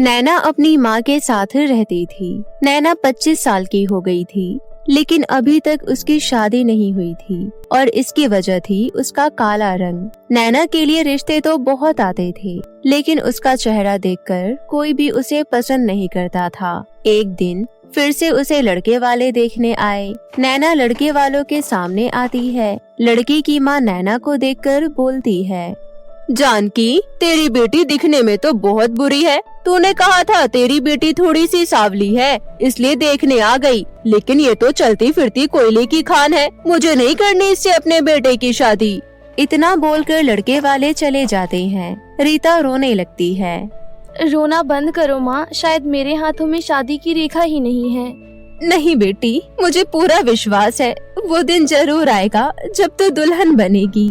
नैना अपनी माँ के साथ रहती थी। नैना 25 साल की हो गई थी, लेकिन अभी तक उसकी शादी नहीं हुई थी और इसकी वजह थी उसका काला रंग। नैना के लिए रिश्ते तो बहुत आते थे, लेकिन उसका चेहरा देखकर कोई भी उसे पसंद नहीं करता था। एक दिन फिर से उसे लड़के वाले देखने आए। नैना लड़के वालों के सामने आती है। लड़की की माँ नैना को देखकर बोलती है, जानकी, तेरी बेटी दिखने में तो बहुत बुरी है। तूने कहा था तेरी बेटी थोड़ी सी सांवली है, इसलिए देखने आ गई, लेकिन ये तो चलती फिरती कोयले की खान है। मुझे नहीं करनी इससे अपने बेटे की शादी। इतना बोलकर लड़के वाले चले जाते हैं। रीता रोने लगती है। रोना बंद करो माँ, शायद मेरे हाथों में शादी की रेखा ही नहीं है। नहीं बेटी, मुझे पूरा विश्वास है, वो दिन जरूर आएगा जब तू दुल्हन बनेगी।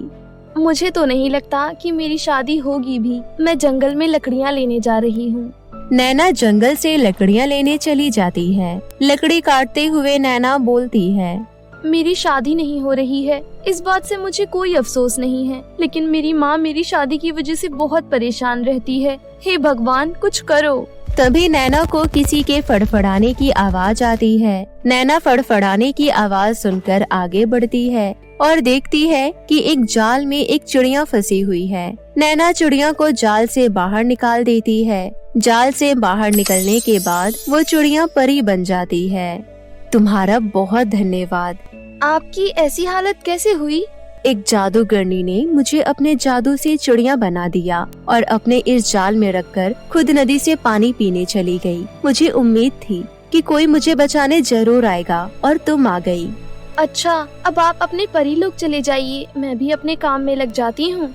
मुझे तो नहीं लगता कि मेरी शादी होगी भी। मैं जंगल में लकड़ियाँ लेने जा रही हूँ। नैना जंगल से लकड़ियाँ लेने चली जाती है। लकड़ी काटते हुए नैना बोलती है, मेरी शादी नहीं हो रही है। इस बात से मुझे कोई अफसोस नहीं है, लेकिन मेरी माँ मेरी शादी की वजह से बहुत परेशान रहती है। हे भगवान, कुछ करो। तभी नैना को किसी के फड़फड़ाने की आवाज आती है। नैना फड़फड़ाने की आवाज सुनकर आगे बढ़ती है और देखती है कि एक जाल में एक चिड़िया फंसी हुई है। नैना चिड़िया को जाल से बाहर निकाल देती है। जाल से बाहर निकलने के बाद वो चिड़िया परी बन जाती है। तुम्हारा बहुत धन्यवाद। आपकी ऐसी हालत कैसे हुई? एक जादूगरनी ने मुझे अपने जादू से चिड़िया बना दिया और अपने इस जाल में रखकर खुद नदी से पानी पीने चली गई। मुझे उम्मीद थी कि कोई मुझे बचाने जरूर आएगा और तुम आ गई। अच्छा, अब आप अपने परी लोग चले जाइए, मैं भी अपने काम में लग जाती हूँ।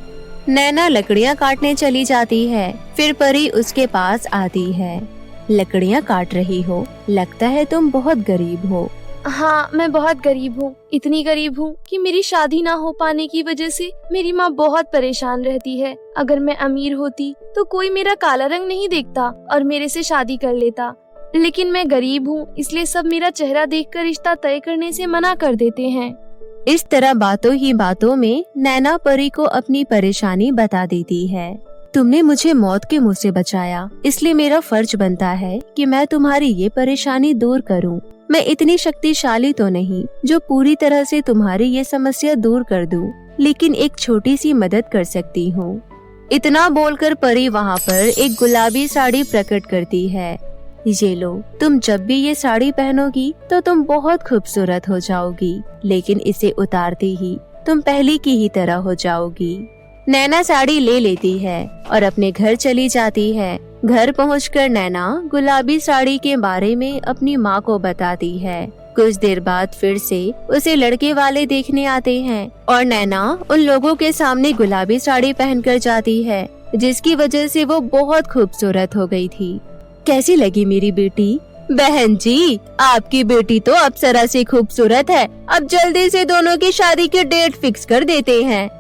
नैना लकड़ियाँ काटने चली जाती है। फिर परी उसके पास आती है। लकड़ियाँ काट रही हो, लगता है तुम बहुत गरीब हो। हाँ, मैं बहुत गरीब हूँ। इतनी गरीब हूँ कि मेरी शादी ना हो पाने की वजह से मेरी माँ बहुत परेशान रहती है। अगर मैं अमीर होती तो कोई मेरा काला रंग नहीं देखता और मेरे से शादी कर लेता, लेकिन मैं गरीब हूँ, इसलिए सब मेरा चेहरा देखकर रिश्ता तय करने से मना कर देते हैं। इस तरह बातों ही बातों में नैना परी को अपनी परेशानी बता देती है। तुमने मुझे मौत के मुंह से बचाया, इसलिए मेरा फर्ज बनता है कि मैं तुम्हारी ये परेशानी दूर करूं। मैं इतनी शक्तिशाली तो नहीं जो पूरी तरह से तुम्हारी ये समस्या दूर कर दूं, लेकिन एक छोटी सी मदद कर सकती हूँ। इतना बोलकर परी वहाँ पर एक गुलाबी साड़ी प्रकट करती है। ये लो, तुम जब भी ये साड़ी पहनोगी तो तुम बहुत खूबसूरत हो जाओगी, लेकिन इसे उतारते ही तुम पहले की ही तरह हो जाओगी। नैना साड़ी ले लेती है और अपने घर चली जाती है। घर पहुंचकर नैना गुलाबी साड़ी के बारे में अपनी माँ को बताती है। कुछ देर बाद फिर से उसे लड़के वाले देखने आते हैं और नैना उन लोगों के सामने गुलाबी साड़ी पहनकर जाती है, जिसकी वजह से वो बहुत खूबसूरत हो गई थी। कैसी लगी मेरी बेटी? बहन जी, आपकी बेटी तो अप्सरा से खूबसूरत है। अब जल्दी से दोनों की शादी की डेट फिक्स कर देते हैं।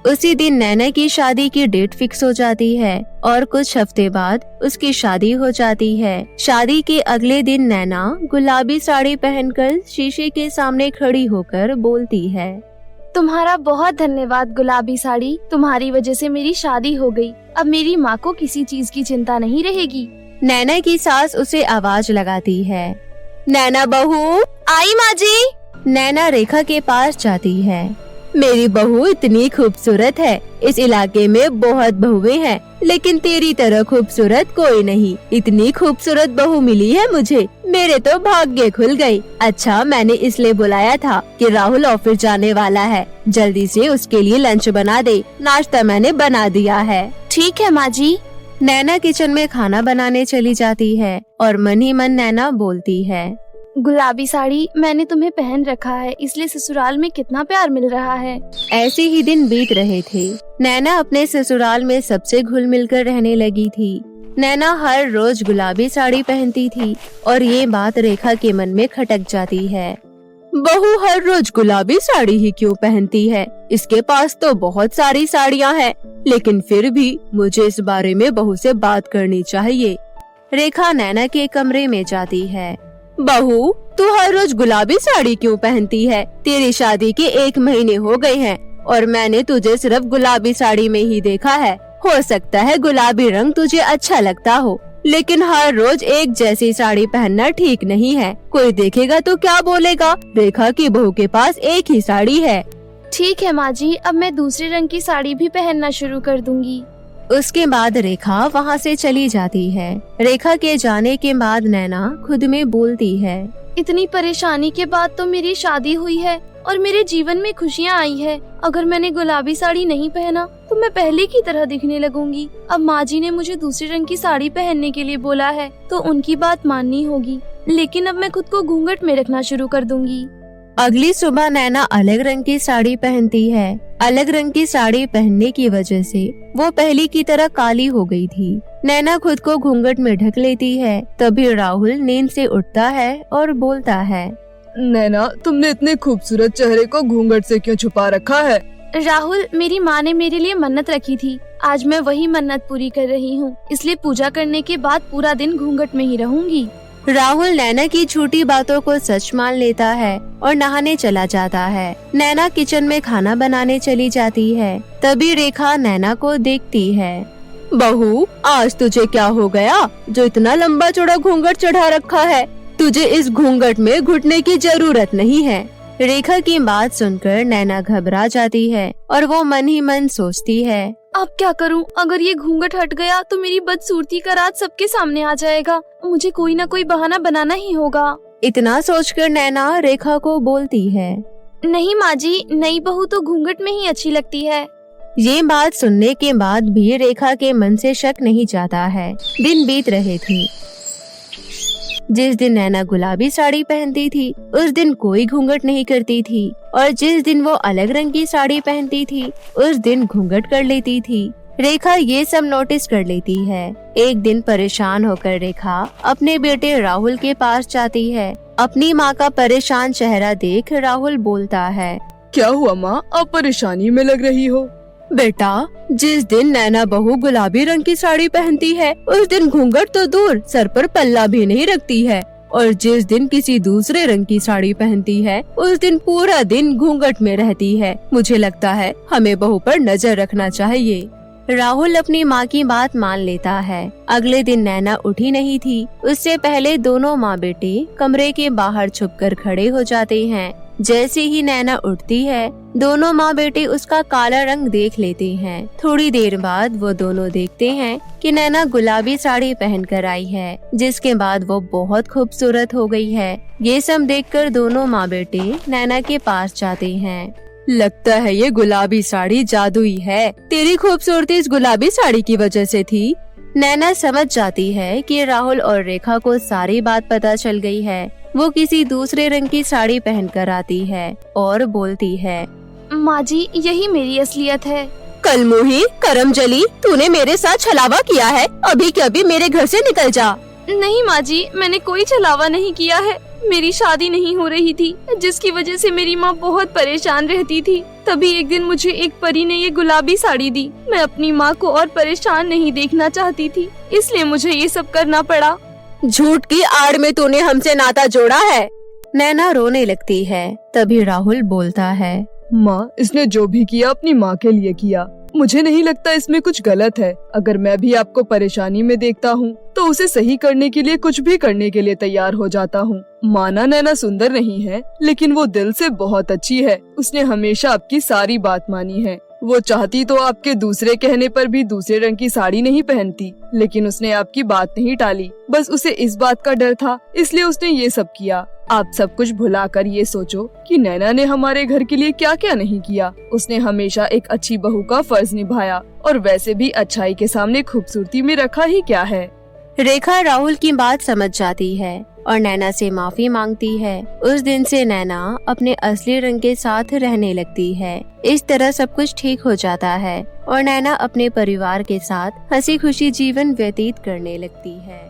उसी दिन नैना की शादी की डेट फिक्स हो जाती है और कुछ हफ्ते बाद उसकी शादी हो जाती है। शादी के अगले दिन नैना गुलाबी साड़ी पहनकर शीशे के सामने खड़ी होकर बोलती है, तुम्हारा बहुत धन्यवाद गुलाबी साड़ी, तुम्हारी वजह से मेरी शादी हो गई। अब मेरी माँ को किसी चीज की चिंता नहीं रहेगी। नैना की सास उसे आवाज लगाती है, नैना बहू। आई माँ जी। नैना रेखा के पास जाती है। मेरी बहू इतनी खूबसूरत है, इस इलाके में बहुत बहुएं हैं, लेकिन तेरी तरह खूबसूरत कोई नहीं। इतनी खूबसूरत बहू मिली है मुझे, मेरे तो भाग्य खुल गई। अच्छा, मैंने इसलिए बुलाया था कि राहुल ऑफिस जाने वाला है, जल्दी से उसके लिए लंच बना दे। नाश्ता मैंने बना दिया है। ठीक है माँ जी। नैना किचन में खाना बनाने चली जाती है और मन ही मन नैना बोलती है, गुलाबी साड़ी मैंने तुम्हें पहन रखा है, इसलिए ससुराल में कितना प्यार मिल रहा है। ऐसे ही दिन बीत रहे थे। नैना अपने ससुराल में सबसे घुल मिलकर रहने लगी थी। नैना हर रोज गुलाबी साड़ी पहनती थी और ये बात रेखा के मन में खटक जाती है। बहू हर रोज गुलाबी साड़ी ही क्यों पहनती है? इसके पास तो बहुत सारी साड़ियाँ हैं, लेकिन फिर भी मुझे इस बारे में बहू से बात करनी चाहिए। रेखा नैना के कमरे में जाती है। बहू, तू हर रोज गुलाबी साड़ी क्यों पहनती है? तेरी शादी के 1 महीने हो गए हैं और मैंने तुझे सिर्फ गुलाबी साड़ी में ही देखा है। हो सकता है गुलाबी रंग तुझे अच्छा लगता हो, लेकिन हर रोज एक जैसी साड़ी पहनना ठीक नहीं है। कोई देखेगा तो क्या बोलेगा, रेखा की बहू के पास एक ही साड़ी है। ठीक है माँ जी, अब मैं दूसरे रंग की साड़ी भी पहनना शुरू कर दूंगी। उसके बाद रेखा वहाँ से चली जाती है। रेखा के जाने के बाद नैना खुद में बोलती है, इतनी परेशानी के बाद तो मेरी शादी हुई है और मेरे जीवन में खुशियाँ आई है। अगर मैंने गुलाबी साड़ी नहीं पहना तो मैं पहले की तरह दिखने लगूंगी। अब माँ जी ने मुझे दूसरे रंग की साड़ी पहनने के लिए बोला है तो उनकी बात माननी होगी, लेकिन अब मैं खुद को घूंघट में रखना शुरू कर दूंगी। अगली सुबह नैना अलग रंग की साड़ी पहनती है। अलग रंग की साड़ी पहनने की वजह से वो पहली की तरह काली हो गई थी। नैना खुद को घूंघट में ढक लेती है। तभी राहुल नींद से उठता है और बोलता है, नैना, तुमने इतने खूबसूरत चेहरे को घूंघट से क्यों छुपा रखा है? राहुल, मेरी माँ ने मेरे लिए मन्नत रखी थी। आज मैं वही मन्नत पूरी कर रही हूँ, इसलिए पूजा करने के बाद पूरा दिन घूंघट में ही रहूंगी। राहुल नैना की छोटी बातों को सच मान लेता है और नहाने चला जाता है। नैना किचन में खाना बनाने चली जाती है। तभी रेखा नैना को देखती है। बहू, आज तुझे क्या हो गया जो इतना लंबा चौड़ा घूंघट चढ़ा रखा है? तुझे इस घूंघट में घुटने की जरूरत नहीं है। रेखा की बात सुनकर नैना घबरा जाती है और वो मन ही मन सोचती है, अब क्या करूं? अगर ये घूंघट हट गया तो मेरी बदसूरती का राज सबके सामने आ जाएगा। मुझे कोई ना कोई बहाना बनाना ही होगा। इतना सोचकर नैना रेखा को बोलती है, नहीं माँ जी, नई बहू तो घूंघट में ही अच्छी लगती है। ये बात सुनने के बाद भी रेखा के मन से शक नहीं जाता है। दिन बीत रहे थे। जिस दिन नैना गुलाबी साड़ी पहनती थी उस दिन कोई घूंघट नहीं करती थी, और जिस दिन वो अलग रंग की साड़ी पहनती थी उस दिन घूंघट कर लेती थी। रेखा ये सब नोटिस कर लेती है। एक दिन परेशान होकर रेखा अपने बेटे राहुल के पास जाती है। अपनी माँ का परेशान चेहरा देख राहुल बोलता है, क्या हुआ माँ, आप परेशानी में लग रही हो? बेटा, जिस दिन नैना बहू गुलाबी रंग की साड़ी पहनती है उस दिन घूंघट तो दूर, सर पर पल्ला भी नहीं रखती है, और जिस दिन किसी दूसरे रंग की साड़ी पहनती है उस दिन पूरा दिन घूंघट में रहती है। मुझे लगता है हमें बहू पर नजर रखना चाहिए। राहुल अपनी माँ की बात मान लेता है। अगले दिन नैना उठी नहीं थी। उससे पहले दोनों माँ बेटे कमरे के बाहर छुपकर खड़े हो जाते हैं। जैसे ही नैना उठती है दोनों माँ बेटे उसका काला रंग देख लेते हैं। थोड़ी देर बाद वो दोनों देखते हैं कि नैना गुलाबी साड़ी पहन कर आई है, जिसके बाद वो बहुत खूबसूरत हो गई है। ये सब देखकर दोनों माँ बेटे नैना के पास जाते हैं। लगता है ये गुलाबी साड़ी जादुई है। तेरी खूबसूरती इस गुलाबी साड़ी की वजह से थी। नैना समझ जाती है कि राहुल और रेखा को सारी बात पता चल गई है। वो किसी दूसरे रंग की साड़ी पहनकर आती है और बोलती है, माँ जी, यही मेरी असलियत है। कलमुही, करमजली, तूने मेरे साथ छलावा किया है। अभी के अभी मेरे घर से निकल जा। नहीं माँ जी, मैंने कोई छलावा नहीं किया है। मेरी शादी नहीं हो रही थी, जिसकी वजह से मेरी माँ बहुत परेशान रहती थी। तभी एक दिन मुझे एक परी ने ये गुलाबी साड़ी दी। मैं अपनी माँ को और परेशान नहीं देखना चाहती थी, इसलिए मुझे ये सब करना पड़ा। झूठ की आड़ में तूने हमसे नाता जोड़ा है। नैना रोने लगती है। तभी राहुल बोलता है, माँ, इसने जो भी किया अपनी माँ के लिए किया। मुझे नहीं लगता इसमें कुछ गलत है। अगर मैं भी आपको परेशानी में देखता हूँ तो उसे सही करने के लिए कुछ भी करने के लिए तैयार हो जाता हूँ। माना नैना सुंदर नहीं है, लेकिन वो दिल से बहुत अच्छी है। उसने हमेशा आपकी सारी बात मानी है। वो चाहती तो आपके दूसरे कहने पर भी दूसरे रंग की साड़ी नहीं पहनती, लेकिन उसने आपकी बात नहीं टाली। बस उसे इस बात का डर था, इसलिए उसने ये सब किया। आप सब कुछ भुलाकर ये सोचो कि नैना ने हमारे घर के लिए क्या क्या नहीं किया। उसने हमेशा एक अच्छी बहू का फर्ज निभाया, और वैसे भी अच्छाई के सामने खूबसूरती में रखा ही क्या है। रेखा राहुल की बात समझ जाती है और नैना से माफी मांगती है। उस दिन से नैना अपने असली रंग के साथ रहने लगती है। इस तरह सब कुछ ठीक हो जाता है और नैना अपने परिवार के साथ हंसी खुशी जीवन व्यतीत करने लगती है।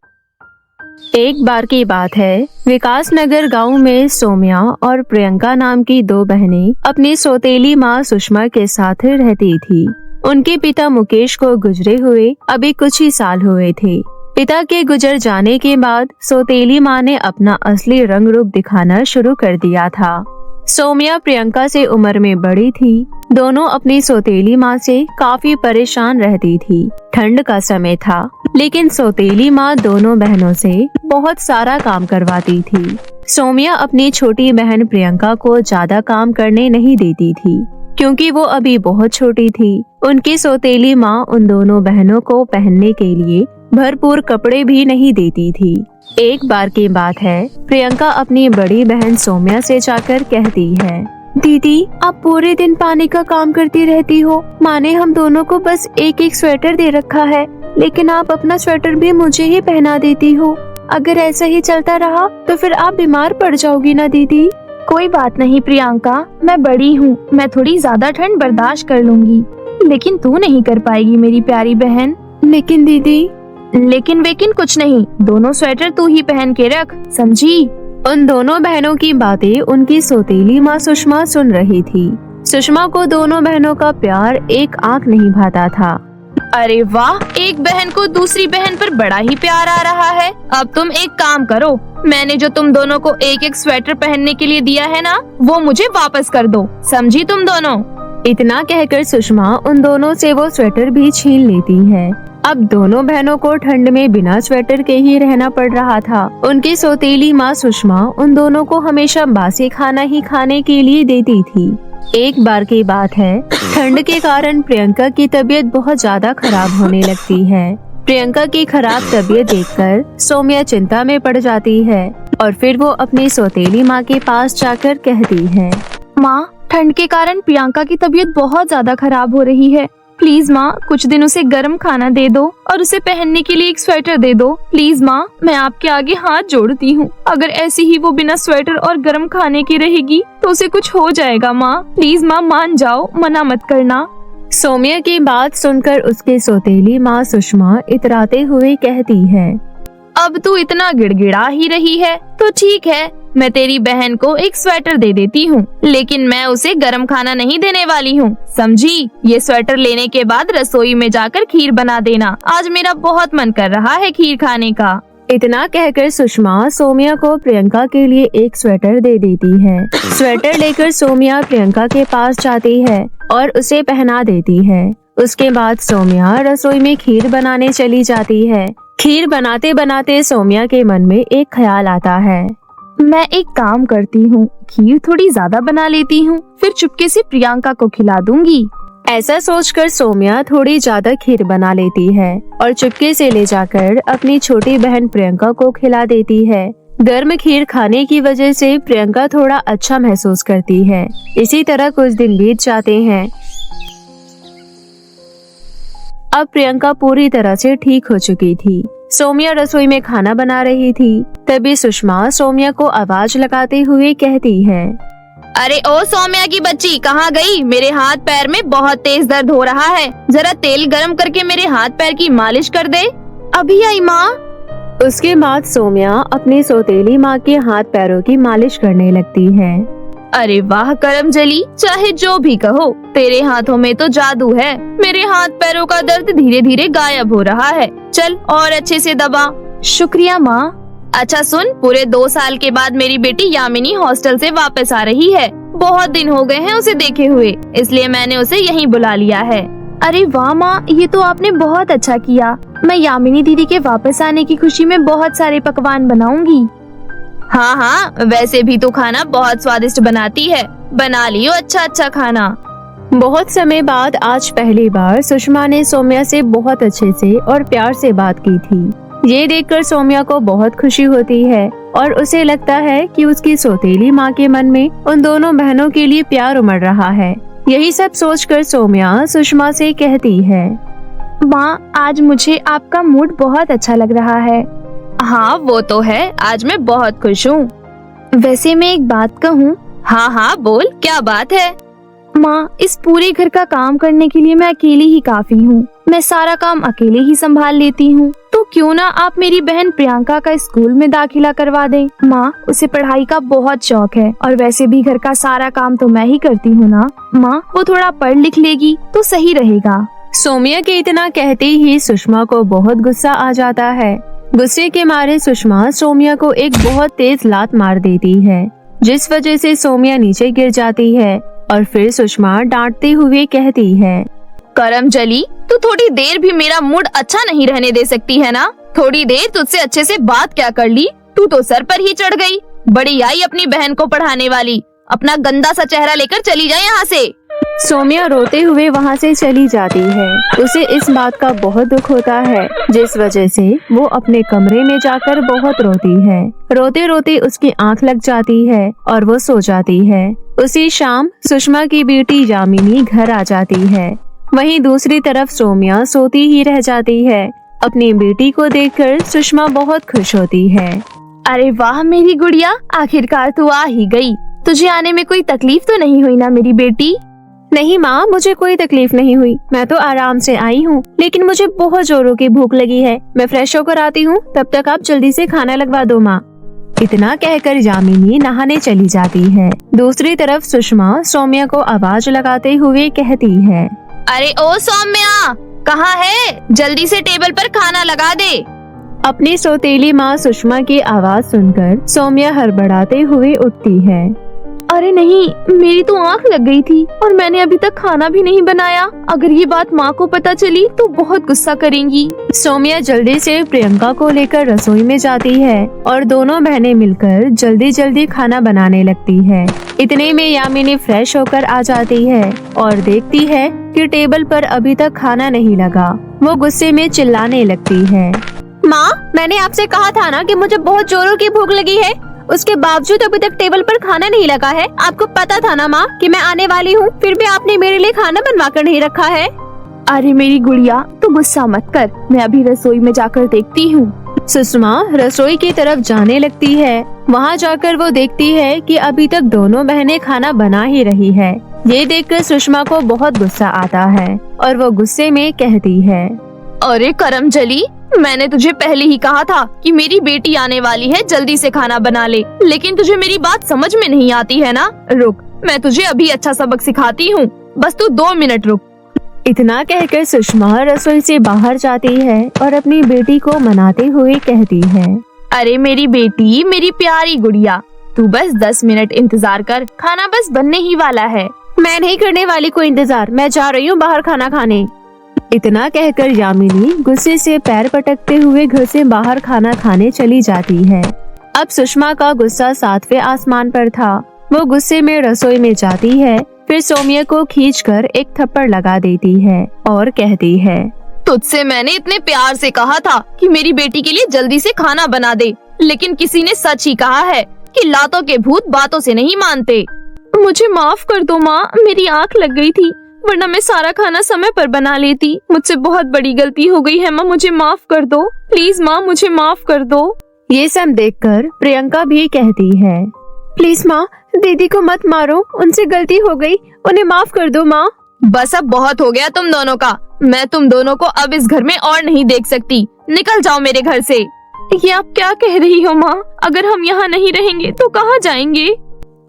एक बार की बात है, विकास नगर गाँव में सौम्या और प्रियंका नाम की दो बहनें अपनी सौतेली माँ सुषमा के साथ रहती थी। उनके पिता मुकेश को गुजरे हुए अभी कुछ ही साल हुए थे। पिता के गुजर जाने के बाद सौतेली माँ ने अपना असली रंग रूप दिखाना शुरू कर दिया था। सौम्या प्रियंका से उम्र में बड़ी थी दोनों अपनी सौतेली माँ से काफी परेशान रहती थी। ठंड का समय था, लेकिन सौतेली माँ दोनों बहनों से बहुत सारा काम करवाती थी। सौम्या अपनी छोटी बहन प्रियंका को ज्यादा काम करने नहीं देती थी, क्योंकि वो अभी बहुत छोटी थी। उनकी सौतेली माँ उन दोनों बहनों को पहनने के लिए भरपूर कपड़े भी नहीं देती थी। एक बार की बात है, प्रियंका अपनी बड़ी बहन सौम्या से जाकर कहती है, दीदी आप पूरे दिन पानी का काम करती रहती हो। माँ ने हम दोनों को बस एक एक स्वेटर दे रखा है, लेकिन आप अपना स्वेटर भी मुझे ही पहना देती हो। अगर ऐसा ही चलता रहा तो फिर आप बीमार पड़ जाओगी ना दीदी। कोई बात नहीं प्रियंका, मैं बड़ी हूँ, मैं थोड़ी ज्यादा ठंड बर्दाश्त कर लूंगी, लेकिन तू नहीं कर पाएगी मेरी प्यारी बहन। लेकिन दीदी। लेकिन वेकिन कुछ नहीं, दोनों स्वेटर तू ही पहन के रख, समझी। उन दोनों बहनों की बातें उनकी सौतेली माँ सुषमा सुन रही थी। सुषमा को दोनों बहनों का प्यार एक आंख नहीं भाता था। अरे वाह, एक बहन को दूसरी बहन पर बड़ा ही प्यार आ रहा है। अब तुम एक काम करो, मैंने जो तुम दोनों को एक एक स्वेटर पहनने के लिए दिया है ना, वो मुझे वापस कर दो, समझी तुम दोनों। इतना कहकर सुषमा उन दोनों से वो स्वेटर भी छीन लेती है। अब दोनों बहनों को ठंड में बिना स्वेटर के ही रहना पड़ रहा था। उनकी सौतेली माँ सुषमा उन दोनों को हमेशा बासी खाना ही खाने के लिए देती थी। एक बार की बात है, ठंड के कारण प्रियंका की तबीयत बहुत ज्यादा खराब होने लगती है। प्रियंका की खराब तबीयत देखकर सौम्या चिंता में पड़ जाती है और फिर वो अपनी सौतेली माँ के पास जाकर कहती है, माँ ठंड के कारण प्रियंका की तबीयत बहुत ज्यादा खराब हो रही है। प्लीज माँ, कुछ दिन उसे गर्म खाना दे दो और उसे पहनने के लिए एक स्वेटर दे दो। प्लीज माँ, मैं आपके आगे हाथ जोड़ती हूँ। अगर ऐसे ही वो बिना स्वेटर और गर्म खाने की रहेगी तो उसे कुछ हो जाएगा। माँ प्लीज माँ, मान जाओ, मना मत करना। सौम्या की बात सुनकर उसके सौतेली माँ सुषमा इतराते हुए कहती है, अब तू इतना गिड़गिड़ा ही रही है तो ठीक है, मैं तेरी बहन को एक स्वेटर दे देती हूँ, लेकिन मैं उसे गर्म खाना नहीं देने वाली हूँ, समझी। ये स्वेटर लेने के बाद रसोई में जाकर खीर बना देना, आज मेरा बहुत मन कर रहा है खीर खाने का। इतना कहकर सुषमा सौम्या को प्रियंका के लिए एक स्वेटर दे देती है। स्वेटर लेकर सौम्या प्रियंका के पास जाती है और उसे पहना देती है। उसके बाद सौम्या रसोई में खीर बनाने चली जाती है। खीर बनाते बनाते सौम्या के मन में एक ख्याल आता है, मैं एक काम करती हूँ, खीर थोड़ी ज्यादा बना लेती हूँ, फिर चुपके से प्रियंका को खिला दूंगी। ऐसा सोचकर सौम्या थोड़ी ज्यादा खीर बना लेती है और चुपके से ले जाकर अपनी छोटी बहन प्रियंका को खिला देती है। गर्म खीर खाने की वजह से प्रियंका थोड़ा अच्छा महसूस करती है। इसी तरह कुछ दिन बीत जाते हैं। अब प्रियंका पूरी तरह से ठीक हो चुकी थी। सौम्या रसोई में खाना बना रही थी। तभी सुषमा सौम्या को आवाज लगाते हुए कहती है, अरे ओ सौम्या की बच्ची, कहाँ गई? मेरे हाथ पैर में बहुत तेज दर्द हो रहा है, जरा तेल गरम करके मेरे हाथ पैर की मालिश कर दे। अभी आई माँ। उसके बाद सौम्या अपनी सौतेली माँ के हाथ पैरों की मालिश करने लगती है। अरे वाह करमजली, चाहे जो भी कहो, तेरे हाथों में तो जादू है। मेरे हाथ पैरों का दर्द धीरे धीरे गायब हो रहा है। चल और अच्छे से दबा। शुक्रिया माँ। अच्छा सुन, पूरे 2 साल के बाद मेरी बेटी यामिनी हॉस्टल से वापस आ रही है। बहुत दिन हो गए हैं उसे देखे हुए, इसलिए मैंने उसे यहीं बुला लिया है। अरे वाह माँ, ये तो आपने बहुत अच्छा किया। मैं यामिनी दीदी के वापस आने की खुशी में बहुत सारे पकवान बनाऊंगी। हाँ हाँ, वैसे भी तू खाना बहुत स्वादिष्ट बनाती है, बना लियो अच्छा अच्छा खाना। बहुत समय बाद आज पहली बार सुषमा ने सौम्या से बहुत अच्छे से और प्यार से बात की थी। ये देखकर सौम्या को बहुत खुशी होती है और उसे लगता है कि उसकी सौतेली माँ के मन में उन दोनों बहनों के लिए प्यार उमड़ रहा है। यही सब सोचकर सौम्या सुषमा से कहती है, माँ आज मुझे आपका मूड बहुत अच्छा लग रहा है। हाँ वो तो है, आज मैं बहुत खुश हूँ। वैसे मैं एक बात कहूँ? हाँ हाँ बोल, क्या बात है? माँ इस पूरे घर का काम करने के लिए मैं अकेली ही काफी हूँ। मैं सारा काम अकेले ही संभाल लेती हूँ, तो क्यों ना आप मेरी बहन प्रियंका का स्कूल में दाखिला करवा दें। माँ उसे पढ़ाई का बहुत शौक है और वैसे भी घर का सारा काम तो मैं ही करती हूँ ना। माँ वो थोड़ा पढ़ लिख लेगी तो सही रहेगा। सौम्या के इतना कहते ही सुषमा को बहुत गुस्सा आ जाता है। गुस्से के मारे सुषमा सौम्या को एक बहुत तेज लात मार देती है, जिस वजह से सौम्या नीचे गिर जाती है। और फिर सुषमा डांटते हुए कहती है, करमजली, तू थोड़ी देर भी मेरा मूड अच्छा नहीं रहने दे सकती है ना? थोड़ी देर तुझसे अच्छे से बात क्या कर ली, तू तो सर पर ही चढ़ गई। बड़ी आई अपनी बहन को पढ़ाने वाली, अपना गंदा सा चेहरा लेकर चली जाए यहाँ से। सोम्या रोते हुए वहाँ से चली जाती है। उसे इस बात का बहुत दुख होता है, जिस वजह से वो अपने कमरे में जाकर बहुत रोती है। रोते रोते उसकी आंख लग जाती है और वो सो जाती है। उसी शाम सुषमा की बेटी यामिनी घर आ जाती है। वहीं दूसरी तरफ सोम्या सोती ही रह जाती है। अपनी बेटी को देखकर सुषमा बहुत खुश होती है। अरे वाह मेरी गुड़िया, आखिरकार तू आ ही गई। तुझे आने में कोई तकलीफ तो नहीं हुई ना मेरी बेटी? नहीं माँ, मुझे कोई तकलीफ नहीं हुई। मैं तो आराम से आई हूँ, लेकिन मुझे बहुत जोरों की भूख लगी है। मैं फ्रेश होकर आती हूँ, तब तक आप जल्दी से खाना लगवा दो माँ। इतना कहकर यामिनी नहाने चली जाती है। दूसरी तरफ सुषमा सोम्या को आवाज लगाते हुए कहती है, अरे ओ सौम्या, कहाँ है? जल्दी से टेबल पर खाना लगा दे। अपनी सौतेली माँ सुषमा की आवाज सुनकर सोम्या हड़बड़ाते हुए उठती है। अरे नहीं, मेरी तो आंख लग गई थी और मैंने अभी तक खाना भी नहीं बनाया। अगर ये बात माँ को पता चली तो बहुत गुस्सा करेंगी। सोम्या जल्दी से प्रियंका को लेकर रसोई में जाती है और दोनों बहनें मिलकर जल्दी जल्दी खाना बनाने लगती है। इतने में यामिनी फ्रेश होकर आ जाती है और देखती है कि टेबल पर अभी तक खाना नहीं लगा। वो गुस्से में चिल्लाने लगती है, माँ, मैंने आपसे कहा था ना कि मुझे बहुत जोरों की भूख लगी है। उसके बावजूद अभी तक टेबल पर खाना नहीं लगा है। आपको पता था ना माँ कि मैं आने वाली हूँ, फिर भी आपने मेरे लिए खाना बनवा कर नहीं रखा है। अरे मेरी गुड़िया, तू गुस्सा मत कर, मैं अभी रसोई में जाकर देखती हूँ। सुषमा रसोई की तरफ जाने लगती है। वहाँ जाकर वो देखती है कि अभी तक दोनों बहनें खाना बना ही रही है। ये देखकर सुषमा को बहुत गुस्सा आता है और वो गुस्से में कहती है, अरे करमजली, मैंने तुझे पहले ही कहा था कि मेरी बेटी आने वाली है, जल्दी से खाना बना ले, लेकिन तुझे मेरी बात समझ में नहीं आती है ना? रुक, मैं तुझे अभी अच्छा सबक सिखाती हूँ, बस तू 2 मिनट रुक। इतना कहकर सुषमा रसोई से बाहर जाती है और अपनी बेटी को मनाते हुए कहती है, अरे मेरी बेटी, मेरी प्यारी गुड़िया, तू बस 10 मिनट इंतजार कर, खाना बस बनने ही वाला है। मैं नहीं करने वाली कोई इंतजार, मैं जा रही हूँ बाहर खाना खाने। इतना कहकर यामिनी गुस्से से पैर पटकते हुए घर से बाहर खाना खाने चली जाती है। अब सुषमा का गुस्सा 7वें आसमान पर था। वो गुस्से में रसोई में जाती है, फिर सोम्या को खींचकर एक थप्पड़ लगा देती है और कहती है, तुझसे मैंने इतने प्यार से कहा था कि मेरी बेटी के लिए जल्दी से खाना बना दे, लेकिन किसी ने सच ही कहा है कि लातों के भूत बातों से नहीं मानते। मुझे माफ कर दो माँ, मेरी आंख लग गई थी, वरना मैं सारा खाना समय पर बना लेती। मुझसे बहुत बड़ी गलती हो गई है माँ, मुझे माफ कर दो। प्लीज माँ, मुझे माफ कर दो। ये सब देखकर प्रियंका भी कहती है, प्लीज माँ, दीदी को मत मारो, उनसे गलती हो गई, उन्हें माफ कर दो माँ। बस अब बहुत हो गया तुम दोनों का। मैं तुम दोनों को अब इस घर में और नहीं देख सकती। निकल जाओ मेरे घर से। ये आप क्या कह रही हो माँ? अगर हम यहाँ नहीं रहेंगे तो कहाँ जाएंगे?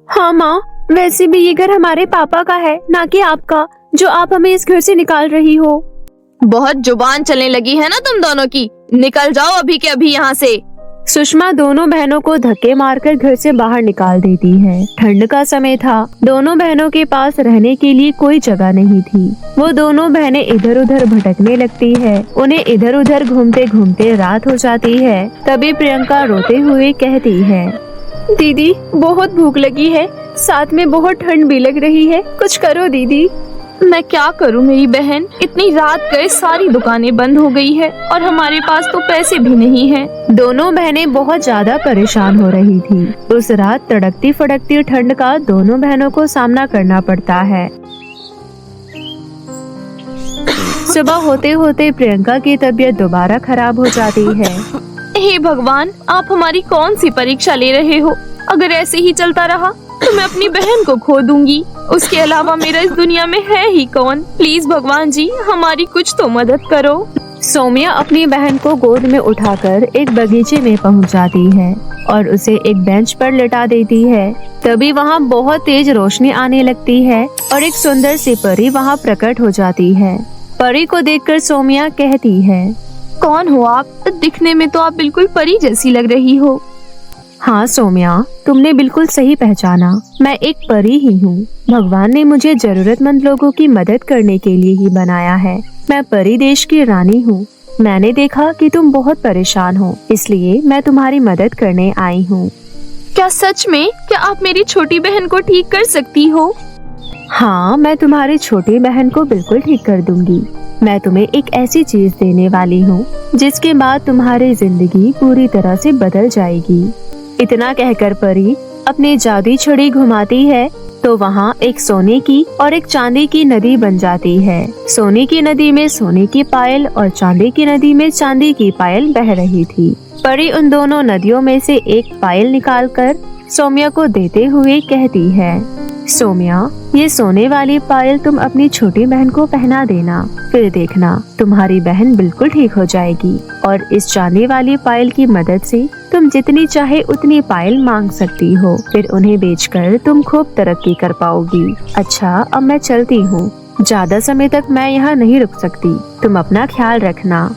हाँ माँ, वैसे भी ये घर हमारे पापा का है, ना कि आपका, जो आप हमें इस घर से निकाल रही हो। बहुत जुबान चलने लगी है ना तुम दोनों की। निकल जाओ अभी के अभी यहाँ से। सुषमा दोनों बहनों को धक्के मारकर घर से बाहर निकाल देती है। ठंड का समय था, दोनों बहनों के पास रहने के लिए कोई जगह नहीं थी। वो दोनों बहनें इधर उधर भटकने लगती है। उन्हें इधर उधर घूमते घूमते रात हो जाती है। तभी प्रियंका रोते हुए कहती है, दीदी बहुत भूख लगी है, साथ में बहुत ठंड भी लग रही है, कुछ करो दीदी। मैं क्या करूं मेरी बहन, इतनी रात गए सारी दुकानें बंद हो गई है और हमारे पास तो पैसे भी नहीं हैं। दोनों बहनें बहुत ज्यादा परेशान हो रही थी। उस रात तड़कती फड़कती ठंड का दोनों बहनों को सामना करना पड़ता है। सुबह होते होते प्रियंका की तबीयत दोबारा खराब हो जाती है। हे भगवान, आप हमारी कौन सी परीक्षा ले रहे हो? अगर ऐसे ही चलता रहा तो मैं अपनी बहन को खो दूंगी। उसके अलावा मेरा इस दुनिया में है ही कौन? प्लीज भगवान जी, हमारी कुछ तो मदद करो। सोम्या अपनी बहन को गोद में उठाकर एक बगीचे में पहुंच जाती है और उसे एक बेंच पर लेटा देती है। तभी वहां बहुत तेज रोशनी आने लगती है और एक सुंदर सी परी वहां प्रकट हो जाती है। परी को देखकर सोम्या कहती है, कौन हो आप? दिखने में तो आप बिल्कुल परी जैसी लग रही हो। हाँ सौम्या, तुमने बिल्कुल सही पहचाना। मैं एक परी ही हूँ। भगवान ने मुझे जरूरतमंद लोगों की मदद करने के लिए ही बनाया है। मैं परी देश की रानी हूँ। मैंने देखा कि तुम बहुत परेशान हो, इसलिए मैं तुम्हारी मदद करने आई हूँ। क्या सच में? क्या आप मेरी छोटी बहन को ठीक कर सकती हो? हाँ, मैं तुम्हारी छोटी बहन को बिल्कुल ठीक कर दूंगी। मैं तुम्हें एक ऐसी चीज देने वाली हूँ जिसके बाद तुम्हारी जिंदगी पूरी तरह से बदल जाएगी। इतना कहकर परी अपनी जादुई छड़ी घुमाती है तो वहाँ एक सोने की और एक चांदी की नदी बन जाती है। सोने की नदी में सोने की पायल और चांदी की नदी में चांदी की पायल बह रही थी। परी उन दोनों नदियों में से एक पायल निकालकर सौम्या को देते हुए कहती है, सौम्या, ये सोने वाली पायल तुम अपनी छोटी बहन को पहना देना, फिर देखना तुम्हारी बहन बिल्कुल ठीक हो जाएगी। और इस चांदी वाली पायल की मदद से तुम जितनी चाहे उतनी पायल मांग सकती हो, फिर उन्हें बेचकर तुम खूब तरक्की कर पाओगी। अच्छा, अब मैं चलती हूँ। ज्यादा समय तक मैं यहाँ नहीं रुक सकती। तुम अपना ख्याल रखना।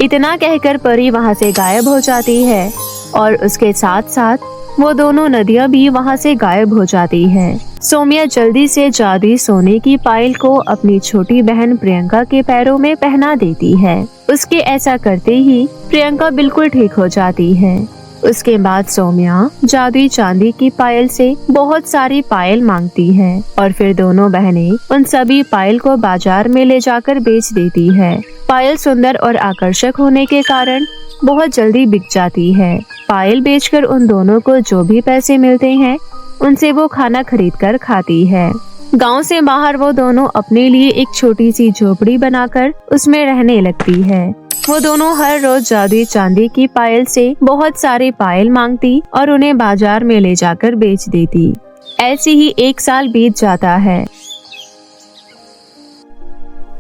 इतना कहकर परी वहाँ से गायब हो जाती है और उसके साथ साथ वो दोनों नदियाँ भी वहाँ से गायब हो जाती है। सौम्या जल्दी से जादुई सोने की पायल को अपनी छोटी बहन प्रियंका के पैरों में पहना देती है। उसके ऐसा करते ही प्रियंका बिल्कुल ठीक हो जाती है। उसके बाद सौम्या जादुई चांदी की पायल से बहुत सारी पायल मांगती है और फिर दोनों बहनें उन सभी पायल को बाजार में ले जाकर बेच देती है। पायल सुंदर और आकर्षक होने के कारण बहुत जल्दी बिक जाती है। पायल बेचकर उन दोनों को जो भी पैसे मिलते हैं उनसे वो खाना खरीदकर खाती है। गांव से बाहर वो दोनों अपने लिए एक छोटी सी झोपड़ी बनाकर उसमें रहने लगती है। वो दोनों हर रोज जादुई चांदी की पायल से बहुत सारे पायल मांगती और उन्हें बाजार में ले जाकर बेच देती। ऐसे ही 1 साल बीत जाता है।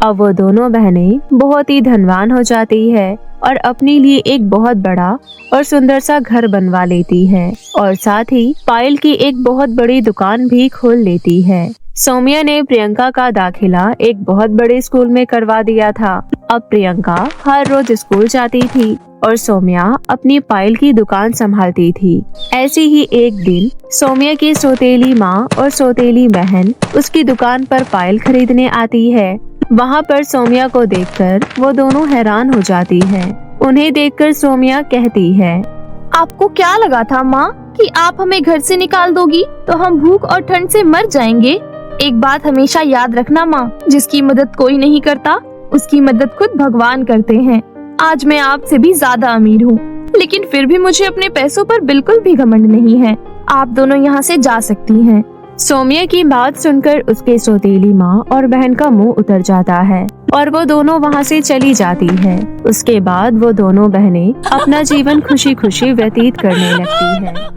अब वो दोनों बहनें बहुत ही धनवान हो जाती है और अपने लिए एक बहुत बड़ा और सुंदर सा घर बनवा लेती है और साथ ही पायल की एक बहुत बड़ी दुकान भी खोल लेती है। सौम्या ने प्रियंका का दाखिला एक बहुत बड़े स्कूल में करवा दिया था। अब प्रियंका हर रोज स्कूल जाती थी और सौम्या अपनी पायल की दुकान संभालती थी। ऐसे ही एक दिन सौम्या की सौतेली माँ और सौतेली बहन उसकी दुकान पर पायल खरीदने आती है। वहाँ पर सौम्या को देखकर वो दोनों हैरान हो जाती है। उन्हें देखकर सौम्या कहती है, आपको क्या लगा था माँ कि आप हमें घर से निकाल दोगी तो हम भूख और ठंड से मर जाएंगे? एक बात हमेशा याद रखना माँ, जिसकी मदद कोई नहीं करता उसकी मदद खुद भगवान करते हैं। आज मैं आपसे भी ज्यादा अमीर हूँ, लेकिन फिर भी मुझे अपने पैसों पर बिल्कुल भी घमंड नहीं है। आप दोनों यहाँ से जा सकती हैं। सौम्या की बात सुनकर उसके सौतेली माँ और बहन का मुंह उतर जाता है और वो दोनों वहाँ से चली जाती है। उसके बाद वो दोनों बहनें अपना जीवन खुशी खुशी व्यतीत करने लगती है।